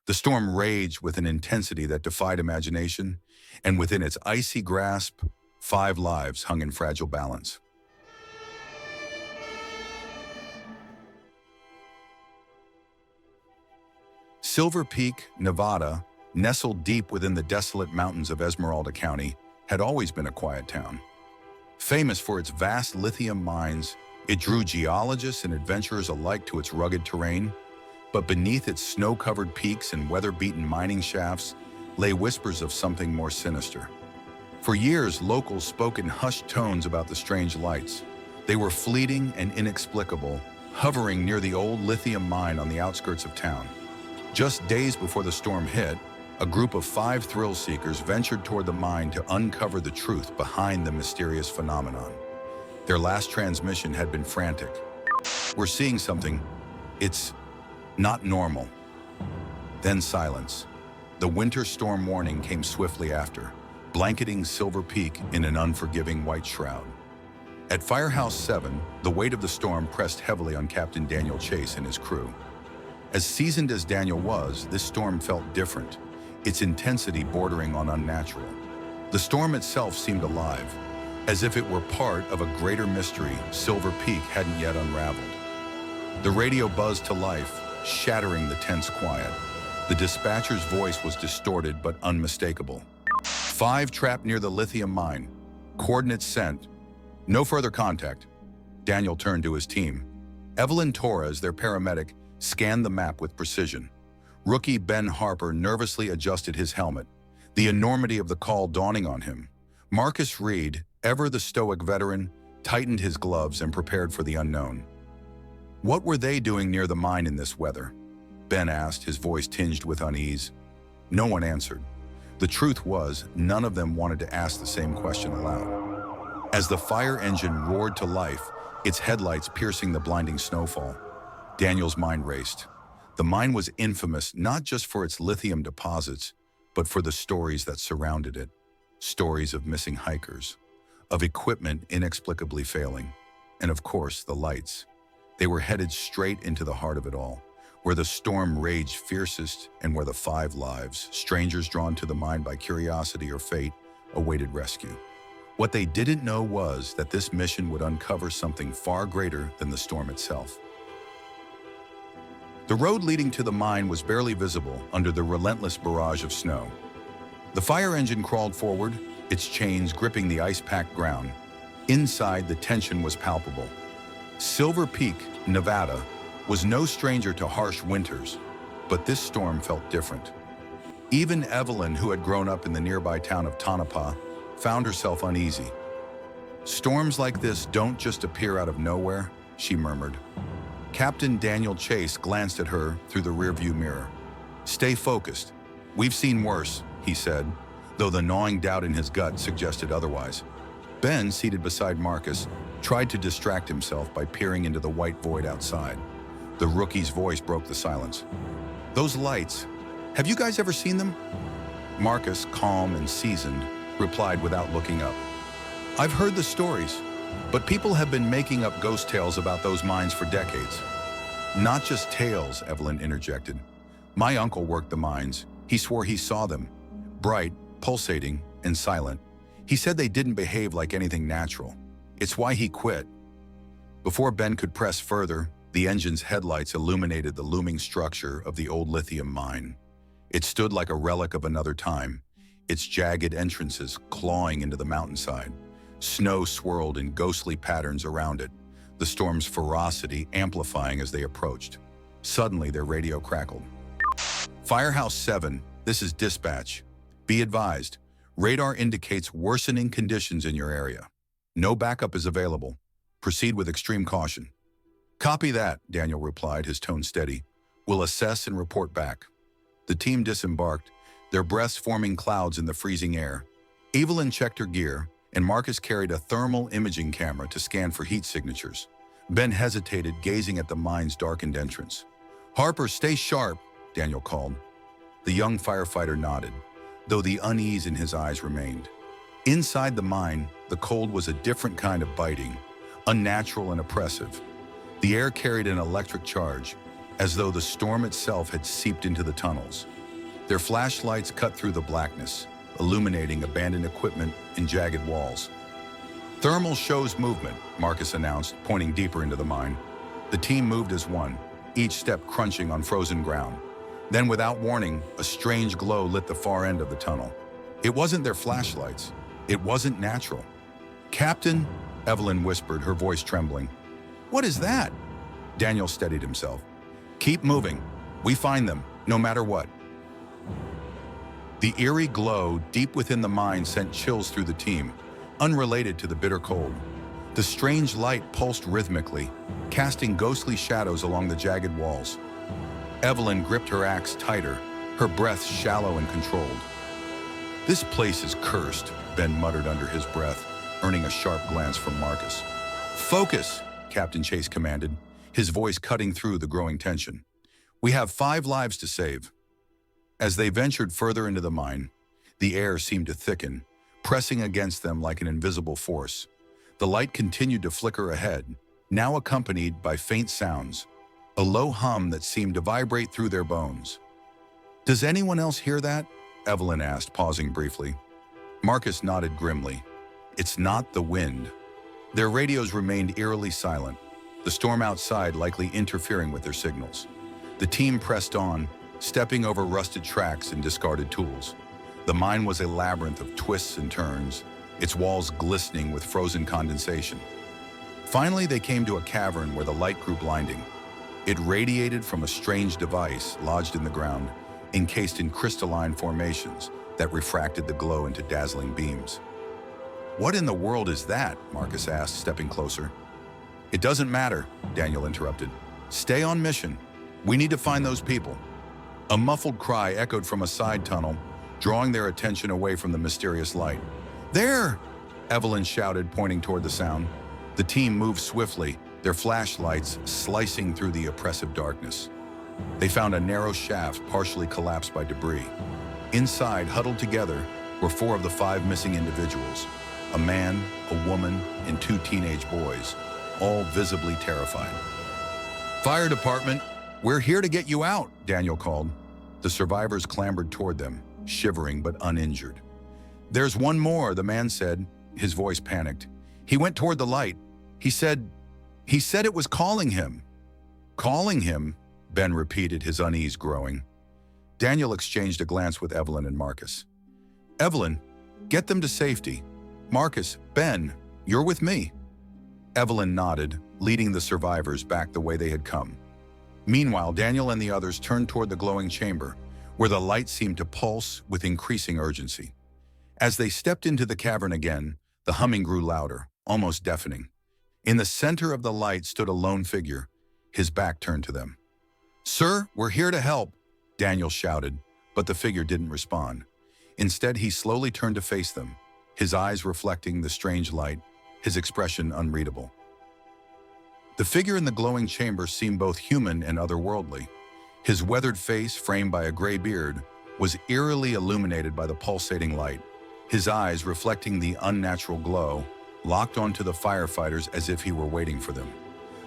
The storm raged with an intensity that defied imagination, and within its icy grasp, 5 lives hung in fragile balance. Silver Peak, Nevada, nestled deep within the desolate mountains of Esmeralda County, had always been a quiet town. Famous for its vast lithium mines, it drew geologists and adventurers alike to its rugged terrain, but beneath its snow-covered peaks and weather-beaten mining shafts lay whispers of something more sinister. For years, locals spoke in hushed tones about the strange lights. They were fleeting and inexplicable, hovering near the old lithium mine on the outskirts of town. Just days before the storm hit, a group of 5 thrill-seekers ventured toward the mine to uncover the truth behind the mysterious phenomenon. Their last transmission had been frantic. "We're seeing something. It's not normal." Then silence. The winter storm warning came swiftly after, blanketing Silver Peak in an unforgiving white shroud. At Firehouse 7, the weight of the storm pressed heavily on Captain Daniel Chase and his crew. As seasoned as Daniel was, this storm felt different, its intensity bordering on unnatural. The storm itself seemed alive, as if it were part of a greater mystery Silver Peak hadn't yet unraveled. The radio buzzed to life, shattering the tense quiet. The dispatcher's voice was distorted but unmistakable. 5 trapped near the lithium mine. Coordinates sent. No further contact. Daniel turned to his team. Evelyn Torres, their paramedic, scanned the map with precision. Rookie Ben Harper nervously adjusted his helmet, the enormity of the call dawning on him. Marcus Reed, ever the stoic veteran, tightened his gloves and prepared for the unknown. "What were they doing near the mine in this weather?" Ben asked, his voice tinged with unease. No one answered. The truth was, none of them wanted to ask the same question aloud. As the fire engine roared to life, its headlights piercing the blinding snowfall, Daniel's mind raced. The mine was infamous not just for its lithium deposits, but for the stories that surrounded it. Stories of missing hikers, of equipment inexplicably failing, and of course, the lights. They were headed straight into the heart of it all, where the storm raged fiercest and where the 5 lives, strangers drawn to the mine by curiosity or fate, awaited rescue. What they didn't know was that this mission would uncover something far greater than the storm itself. The road leading to the mine was barely visible under the relentless barrage of snow. The fire engine crawled forward, its chains gripping the ice-packed ground. Inside, the tension was palpable. Silver Peak, Nevada, was no stranger to harsh winters, but this storm felt different. Even Evelyn, who had grown up in the nearby town of Tonopah, found herself uneasy. "Storms like this don't just appear out of nowhere," she murmured. Captain Daniel Chase glanced at her through the rearview mirror. "Stay focused. We've seen worse," he said, though the gnawing doubt in his gut suggested otherwise. Ben, seated beside Marcus, tried to distract himself by peering into the white void outside. The rookie's voice broke the silence. "Those lights, have you guys ever seen them?" Marcus, calm and seasoned, replied without looking up. "I've heard the stories, but people have been making up ghost tales about those mines for decades." "Not just tales," Evelyn interjected. "My uncle worked the mines. He swore he saw them. Bright, pulsating, and silent. He said they didn't behave like anything natural. It's why he quit." Before Ben could press further, the engine's headlights illuminated the looming structure of the old lithium mine. It stood like a relic of another time, its jagged entrances clawing into the mountainside. Snow swirled in ghostly patterns around it, the storm's ferocity amplifying as they approached. Suddenly, their radio crackled. "Firehouse 7, this is dispatch. Be advised, radar indicates worsening conditions in your area. No backup is available. Proceed with extreme caution." "Copy that," Daniel replied, his tone steady. "We'll assess and report back." The team disembarked, their breaths forming clouds in the freezing air. Evelyn checked her gear, and Marcus carried a thermal imaging camera to scan for heat signatures. Ben hesitated, gazing at the mine's darkened entrance. "Harper, stay sharp," Daniel called. The young firefighter nodded, though the unease in his eyes remained. Inside the mine, the cold was a different kind of biting, unnatural and oppressive. The air carried an electric charge, as though the storm itself had seeped into the tunnels. Their flashlights cut through the blackness, illuminating abandoned equipment and jagged walls. "Thermal shows movement," Marcus announced, pointing deeper into the mine. The team moved as one, each step crunching on frozen ground. Then, without warning, a strange glow lit the far end of the tunnel. It wasn't their flashlights. It wasn't natural. "Captain," Evelyn whispered, her voice trembling. "What is that?" Daniel steadied himself. "Keep moving. We find them, no matter what." The eerie glow deep within the mine sent chills through the team, unrelated to the bitter cold. The strange light pulsed rhythmically, casting ghostly shadows along the jagged walls. Evelyn gripped her axe tighter, her breath shallow and controlled. "This place is cursed," Ben muttered under his breath, earning a sharp glance from Marcus. "Focus," Captain Chase commanded, his voice cutting through the growing tension. "We have 5 lives to save." As they ventured further into the mine, the air seemed to thicken, pressing against them like an invisible force. The light continued to flicker ahead, now accompanied by faint sounds, a low hum that seemed to vibrate through their bones. "Does anyone else hear that?" Evelyn asked, pausing briefly. Marcus nodded grimly. "It's not the wind." Their radios remained eerily silent, the storm outside likely interfering with their signals. The team pressed on, stepping over rusted tracks and discarded tools. The mine was a labyrinth of twists and turns, its walls glistening with frozen condensation. Finally, they came to a cavern where the light grew blinding. It radiated from a strange device lodged in the ground, encased in crystalline formations that refracted the glow into dazzling beams. "What in the world is that?" Marcus asked, stepping closer. "It doesn't matter," Daniel interrupted. "Stay on mission. We need to find those people." A muffled cry echoed from a side tunnel, drawing their attention away from the mysterious light. "There!" Evelyn shouted, pointing toward the sound. The team moved swiftly, their flashlights slicing through the oppressive darkness. They found a narrow shaft partially collapsed by debris. Inside, huddled together, were 4 of the 5 missing individuals: a man, a woman, and 2 teenage boys, all visibly terrified. "Fire department, we're here to get you out," Daniel called. The survivors clambered toward them, shivering but uninjured. "There's one more," the man said, his voice panicked. "He went toward the light. He said it was calling him." "Calling him?" Ben repeated, his unease growing. Daniel exchanged a glance with Evelyn and Marcus. "Evelyn, get them to safety. Marcus, Ben, you're with me." Evelyn nodded, leading the survivors back the way they had come. Meanwhile, Daniel and the others turned toward the glowing chamber, where the light seemed to pulse with increasing urgency. As they stepped into the cavern again, the humming grew louder, almost deafening. In the center of the light stood a lone figure, his back turned to them. "Sir, we're here to help," Daniel shouted, but the figure didn't respond. Instead, he slowly turned to face them, his eyes reflecting the strange light, his expression unreadable. The figure in the glowing chamber seemed both human and otherworldly. His weathered face, framed by a gray beard, was eerily illuminated by the pulsating light, his eyes reflecting the unnatural glow, locked onto the firefighters as if he were waiting for them.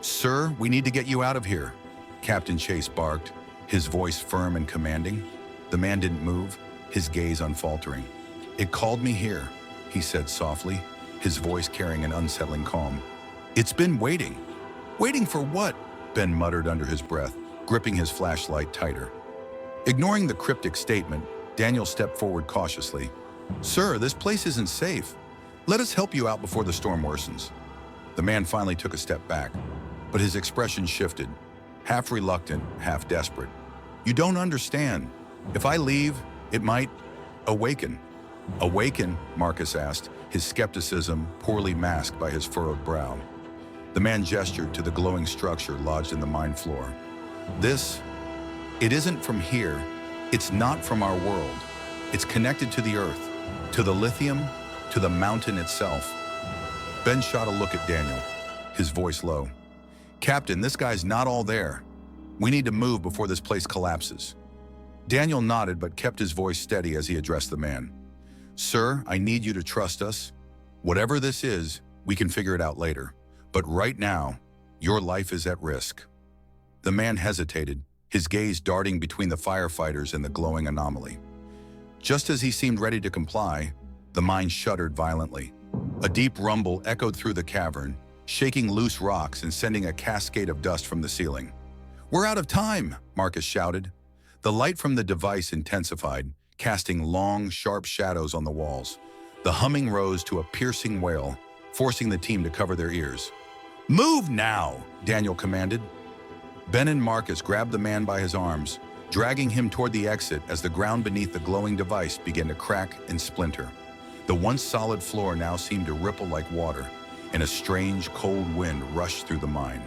"Sir, we need to get you out of here," Captain Chase barked, his voice firm and commanding. The man didn't move, his gaze unfaltering. "It called me here," he said softly, his voice carrying an unsettling calm. "It's been waiting." "Waiting for what?" Ben muttered under his breath, gripping his flashlight tighter. Ignoring the cryptic statement, Daniel stepped forward cautiously. "Sir, this place isn't safe. Let us help you out before the storm worsens." The man finally took a step back, but his expression shifted, half reluctant, half desperate. "You don't understand. If I leave, it might awaken." "Awaken?" Marcus asked, his skepticism poorly masked by his furrowed brow. The man gestured to the glowing structure lodged in the mine floor. It isn't from here. It's not from our world. It's connected to the earth, to the lithium, to the mountain itself." Ben shot a look at Daniel, his voice low. "Captain, this guy's not all there. We need to move before this place collapses." Daniel nodded but kept his voice steady as he addressed the man. "Sir, I need you to trust us. Whatever this is, we can figure it out later. But right now, your life is at risk." The man hesitated, his gaze darting between the firefighters and the glowing anomaly. Just as he seemed ready to comply, the mine shuddered violently. A deep rumble echoed through the cavern, shaking loose rocks and sending a cascade of dust from the ceiling. "We're out of time," Marcus shouted. The light from the device intensified, casting long, sharp shadows on the walls. The humming rose to a piercing wail, forcing the team to cover their ears. "Move now," Daniel commanded. Ben and Marcus grabbed the man by his arms, dragging him toward the exit as the ground beneath the glowing device began to crack and splinter. The once solid floor now seemed to ripple like water, and a strange, cold wind rushed through the mine.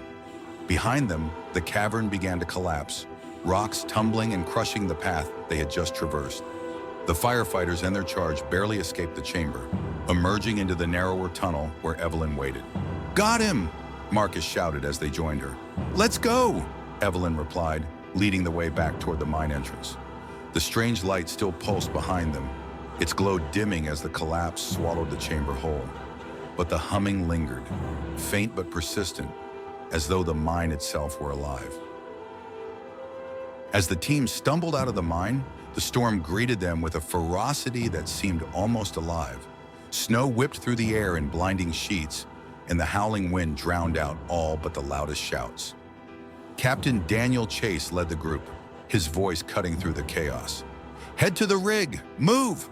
Behind them, the cavern began to collapse, rocks tumbling and crushing the path they had just traversed. The firefighters and their charge barely escaped the chamber, emerging into the narrower tunnel where Evelyn waited. "Got him!" Marcus shouted as they joined her. "Let's go!" Evelyn replied, leading the way back toward the mine entrance. The strange light still pulsed behind them, its glow dimming as the collapse swallowed the chamber whole. But the humming lingered, faint but persistent, as though the mine itself were alive. As the team stumbled out of the mine, the storm greeted them with a ferocity that seemed almost alive. Snow whipped through the air in blinding sheets, and the howling wind drowned out all but the loudest shouts. Captain Daniel Chase led the group, his voice cutting through the chaos. "Head to the rig! Move!"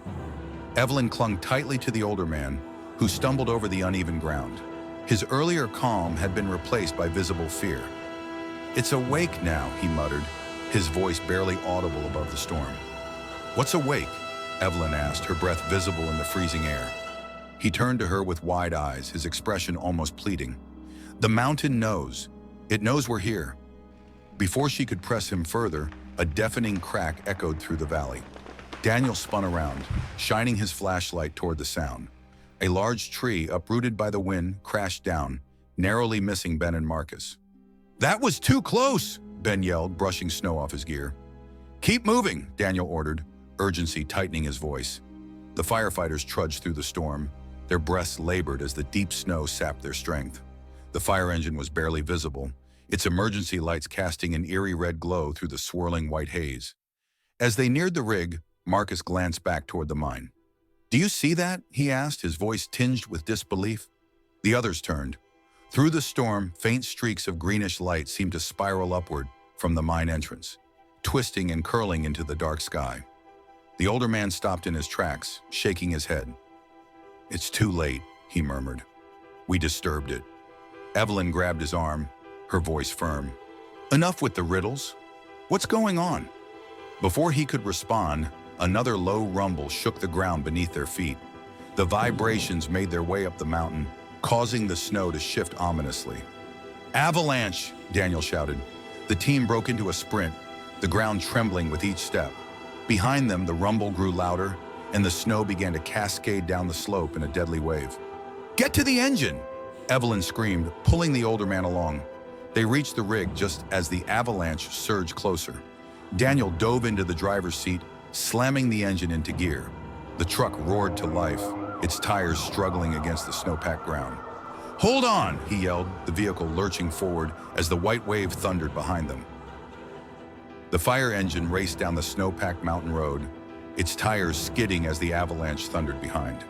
Evelyn clung tightly to the older man, who stumbled over the uneven ground. His earlier calm had been replaced by visible fear. "It's awake now," he muttered, his voice barely audible above the storm. "What's awake?" Evelyn asked, her breath visible in the freezing air. He turned to her with wide eyes, his expression almost pleading. "The mountain knows. It knows we're here." Before she could press him further, a deafening crack echoed through the valley. Daniel spun around, shining his flashlight toward the sound. A large tree, uprooted by the wind, crashed down, narrowly missing Ben and Marcus. "That was too close!" Ben yelled, brushing snow off his gear. "Keep moving," Daniel ordered, urgency tightening his voice. The firefighters trudged through the storm, their breaths labored as the deep snow sapped their strength. The fire engine was barely visible, its emergency lights casting an eerie red glow through the swirling white haze. As they neared the rig, Marcus glanced back toward the mine. "Do you see that?" he asked, his voice tinged with disbelief. The others turned. Through the storm, faint streaks of greenish light seemed to spiral upward from the mine entrance, twisting and curling into the dark sky. The older man stopped in his tracks, shaking his head. "It's too late," he murmured. "We disturbed it." Evelyn grabbed his arm, her voice firm. "Enough with the riddles. What's going on?" Before he could respond, another low rumble shook the ground beneath their feet. The vibrations made their way up the mountain, causing the snow to shift ominously. "Avalanche!" Daniel shouted. The team broke into a sprint, the ground trembling with each step. Behind them, the rumble grew louder, and the snow began to cascade down the slope in a deadly wave. "Get to the engine!" Evelyn screamed, pulling the older man along. They reached the rig just as the avalanche surged closer. Daniel dove into the driver's seat, slamming the engine into gear. The truck roared to life, its tires struggling against the snow-packed ground. "Hold on!" he yelled, the vehicle lurching forward as the white wave thundered behind them. The fire engine raced down the snow-packed mountain road, its tires skidding as the avalanche thundered behind.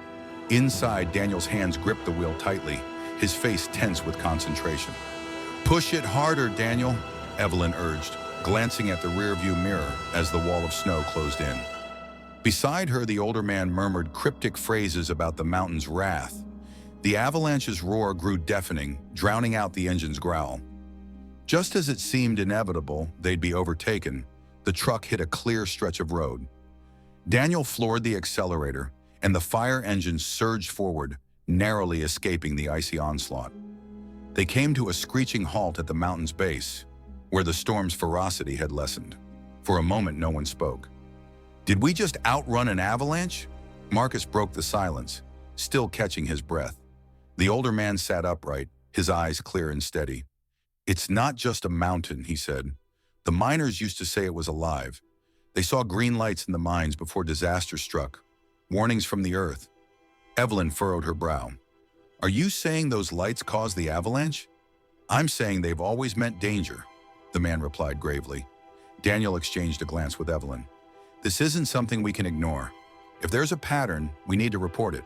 Inside, Daniel's hands gripped the wheel tightly, his face tense with concentration. "Push it harder, Daniel," Evelyn urged, glancing at the rearview mirror as the wall of snow closed in. Beside her, the older man murmured cryptic phrases about the mountain's wrath. The avalanche's roar grew deafening, drowning out the engine's growl. Just as it seemed inevitable they'd be overtaken, the truck hit a clear stretch of road. Daniel floored the accelerator, and the fire engine surged forward, narrowly escaping the icy onslaught. They came to a screeching halt at the mountain's base, where the storm's ferocity had lessened. For a moment, no one spoke. "Did we just outrun an avalanche?" Marcus broke the silence, still catching his breath. The older man sat upright, his eyes clear and steady. "It's not just a mountain," he said. "The miners used to say it was alive. They saw green lights in the mines before disaster struck, warnings from the earth." Evelyn furrowed her brow. "Are you saying those lights caused the avalanche?" "I'm saying they've always meant danger," the man replied gravely. Daniel exchanged a glance with Evelyn. This isn't something we can ignore. If there's a pattern, we need to report it.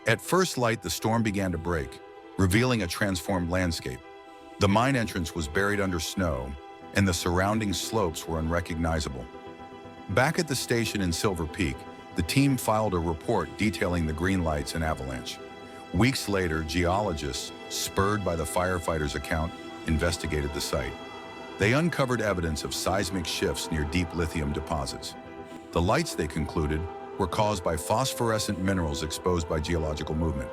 At first light, the storm began to break, revealing a transformed landscape. The mine entrance was buried under snow, and the surrounding slopes were unrecognizable. Back at the station in Silver Peak, the team filed a report detailing the green lights and avalanche. Weeks later, geologists, spurred by the firefighters' account, investigated the site. They uncovered evidence of seismic shifts near deep lithium deposits. The lights, they concluded, were caused by phosphorescent minerals exposed by geological movement.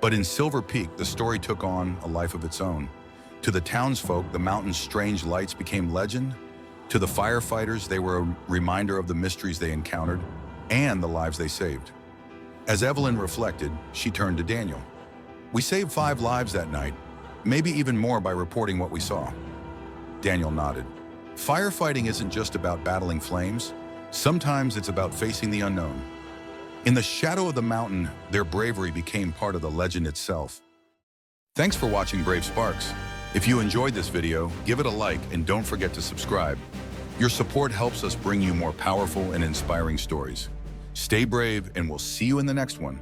But in Silver Peak, the story took on a life of its own. To the townsfolk, the mountain's strange lights became legend. To the firefighters, they were a reminder of the mysteries they encountered and the lives they saved. As Evelyn reflected, she turned to Daniel. We saved 5 lives that night, maybe even more by reporting what we saw. Daniel nodded. Firefighting isn't just about battling flames. Sometimes it's about facing the unknown. In the shadow of the mountain, their bravery became part of the legend itself. Thanks for watching Brave Sparks. If you enjoyed this video, give it a like and don't forget to subscribe. Your support helps us bring you more powerful and inspiring stories. Stay brave, and we'll see you in the next one.